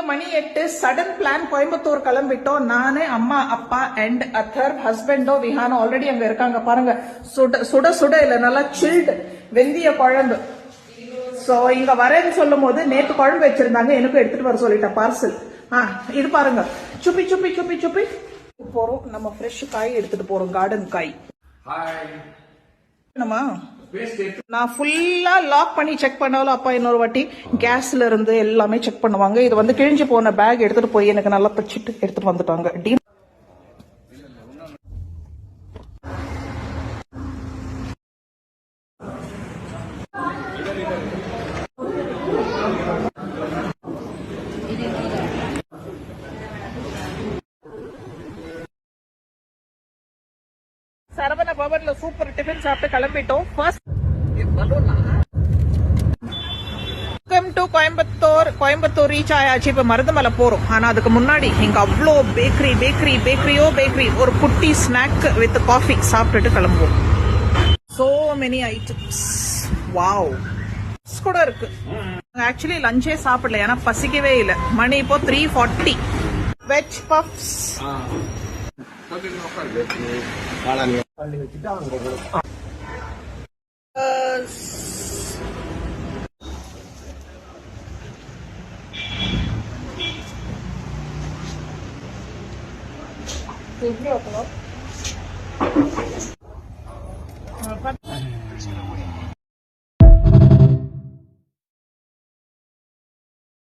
மணி 8 sudden plan Coimbatore கிளம்பிட்டோம். நானு அம்மா அப்பா அண்ட் அத்தர் ஹஸ்பண்டோ விஹானோ ஆல்ரெடி அங்க இருக்காங்க. பாருங்க சுட சுட இல்ல நல்லா சில்டு வெந்திய குழம்பு. சோ இங்க வரேன்னு சொல்லும் போது நேத்து குழம்பு வச்சிருந்தாங்க, எனக்கும் எடுத்துட்டு வர சொல்லிட்டேன் பார்சல். இது பாருங்க சுப்பி சுப்பி சுப்பி சுப்பி போறோம். நம்ம ஃப்ரெஷ் காய் எடுத்துட்டு போறோம், கார்டன் காய். நான் ஃபுல்லா லாக் பண்ணி செக் பண்ணாலும் அப்பா இன்னொரு வாட்டி கேஸ்ல இருந்து எல்லாமே செக் பண்ணுவாங்க. இது வந்து கிழிஞ்சு போன பேக் எடுத்துட்டு போய் எனக்கு நல்லா தச்சுட்டு எடுத்துட்டு வந்துட்டாங்க. சரவண பவன்ல சூப்பர் டிஃபன் சாப்பிட்டு கிளம்பிட்டோம். வெல்கம் டு கோயம்புத்தூர் ரீச் ஆயாச்சு. இப்ப மருதமலை போறோம். ஆனா அதுக்கு முன்னாடி இங்க அவ்வளோ பேக்கரி ஒரு குட்டி ஸ்நாக் வித் காஃபி சாப்பிட்டுட்டு கிளம்புவோம். So many items. வாவ் கூட இருக்கு. ஆக்சுவலி லஞ்சே சாப்பிடல, ஏன்னா பசிக்கவே இல்லை. மணி இப்போ 3:40. Veg puffs,